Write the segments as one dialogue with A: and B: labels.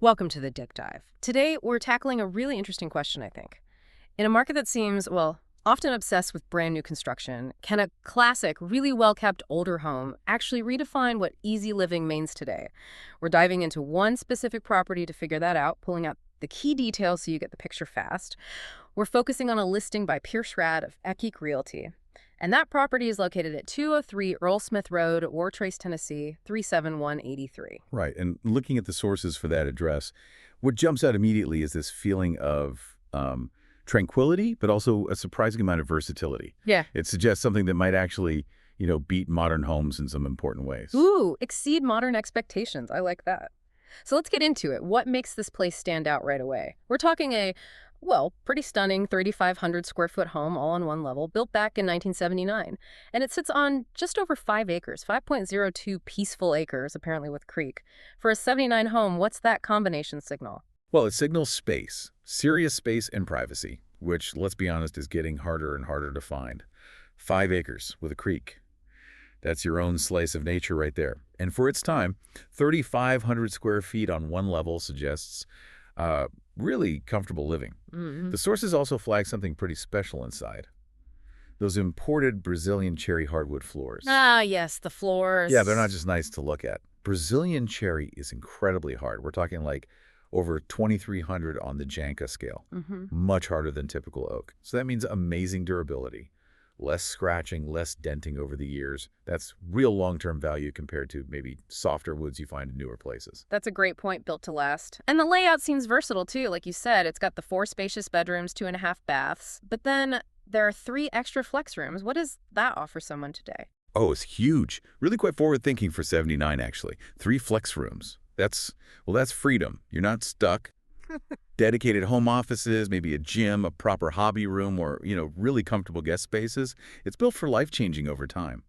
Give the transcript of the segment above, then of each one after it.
A: Welcome to the Dick Dive. Today, we're tackling a really interesting question, I think. In a market that seems, well, often obsessed with brand new construction, can a classic, really well-kept older home actually redefine what easy living means today? We're diving into one specific property to figure that out, pulling out the key details so you get the picture fast. We're focusing on a listing by PierceRad of Epique Realty. And that property is located at 203 Earl Smith Road, Wartrace, Tennessee, 37183.
B: Right. And looking at the sources for that address, what jumps out immediately is this feeling of tranquility, but also a surprising amount of versatility.
A: Yeah.
B: It suggests something that might actually, beat modern homes in some important ways.
A: Ooh, exceed modern expectations. I like that. So let's get into it. What makes this place stand out right away? We're talking pretty stunning 3,500 square foot home all on one level, built back in 1979. And it sits on just over 5 acres, 5.02 peaceful acres, apparently with creek. For a 79 home, what's that combination signal?
B: Well, it signals space, serious space and privacy, which, let's be honest, is getting harder and harder to find. 5 acres with a creek. That's your own slice of nature right there. And for its time, 3,500 square feet on one level suggests really comfortable living.
A: Mm-hmm.
B: The sources also flag something pretty special inside. Those imported Brazilian cherry hardwood floors.
A: Ah, yes, the floors.
B: Yeah, they're not just nice to look at. Brazilian cherry is incredibly hard. We're talking like over 2,300 on the Janka scale.
A: Mm-hmm.
B: Much harder than typical oak. So that means amazing durability. Less scratching, less denting over the years. That's real long-term value compared to maybe softer woods you find in newer places.
A: That's a great point, built to last. And the layout seems versatile, too. Like you said, it's got the 4 spacious bedrooms, 2.5 baths. But then there are 3 extra flex rooms. What does that offer someone today?
B: Oh, it's huge. Really quite forward-thinking for 79, actually. 3 flex rooms. That's freedom. You're not stuck. Dedicated home offices, maybe a gym, a proper hobby room, or, really comfortable guest spaces. It's built for life-changing over time.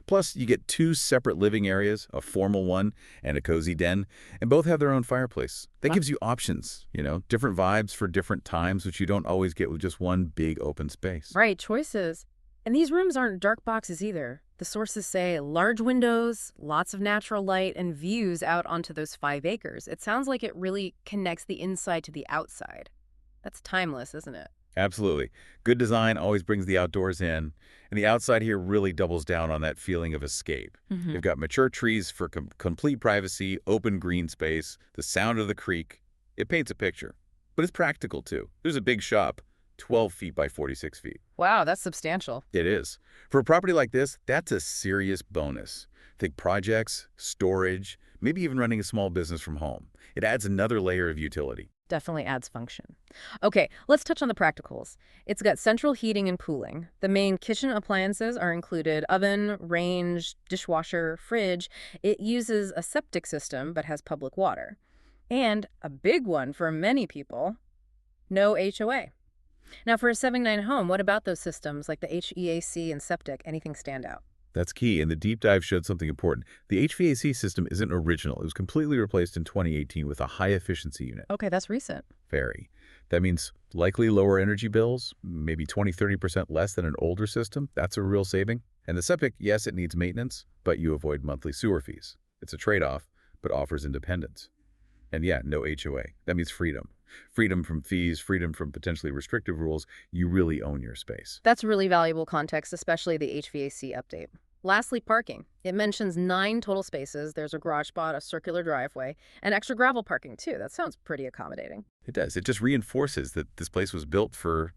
B: Plus, you get 2 separate living areas, a formal one and a cozy den, and both have their own fireplace. That gives you options, different vibes for different times, which you don't always get with just one big open space.
A: Right, choices. And these rooms aren't dark boxes either. The sources say large windows, lots of natural light, and views out onto those 5 acres. It sounds like it really connects the inside to the outside. That's timeless, isn't it?
B: Absolutely. Good design always brings the outdoors in, and the outside here really doubles down on that feeling of escape.
A: Mm-hmm.
B: You've got mature trees for complete privacy, open green space, the sound of the creek. It paints a picture. But it's practical, too. There's a big shop, 12 feet by 46 feet.
A: Wow, that's substantial.
B: It is. For a property like this, that's a serious bonus. Think projects, storage, maybe even running a small business from home. It adds another layer of utility.
A: Definitely adds function. Okay, let's touch on the practicals. It's got central heating and cooling. The main kitchen appliances are included: oven, range, dishwasher, fridge. It uses a septic system but has public water. And a big one for many people, no HOA. Now, for a 79 home, what about those systems like the HVAC and septic? Anything stand out?
B: That's key, and the deep dive showed something important. The HVAC system isn't original. It was completely replaced in 2018 with a high-efficiency unit.
A: Okay, that's recent.
B: Very. That means likely lower energy bills, maybe 20–30% less than an older system. That's a real saving. And the septic, yes, it needs maintenance, but you avoid monthly sewer fees. It's a trade-off, but offers independence. And yeah, no HOA. That means freedom. Freedom from fees, freedom from potentially restrictive rules. You really own your space.
A: That's really valuable context, especially the HVAC update. Lastly, parking. It mentions 9 total spaces. There's a garage spot, a circular driveway, and extra gravel parking, too. That sounds pretty accommodating.
B: It does. It just reinforces that this place was built for,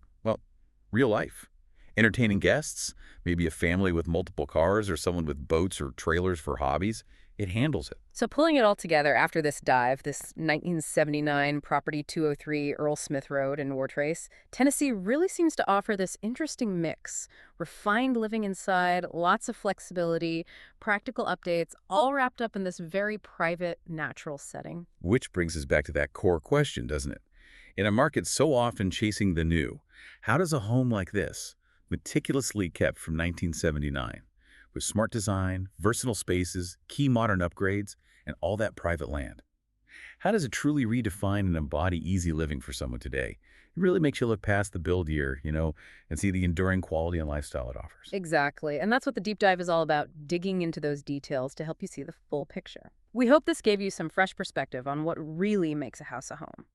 B: real life. Entertaining guests, maybe a family with multiple cars or someone with boats or trailers for hobbies. It handles it.
A: So pulling it all together after this dive, this 1979 property 203 Earl Smith Road in Wartrace, Tennessee really seems to offer this interesting mix. Refined living inside, lots of flexibility, practical updates, all wrapped up in this very private, natural setting.
B: Which brings us back to that core question, doesn't it? In a market so often chasing the new, how does a home like this, meticulously kept from 1979, with smart design, versatile spaces, key modern upgrades, and all that private land, how does it truly redefine and embody easy living for someone today? It It really makes you look past the build year, and see the enduring quality and lifestyle it offers.
A: Exactly. And that's what the deep dive is all about, digging into those details to help you see the full picture. We hope this gave you some fresh perspective on what really makes a house a home.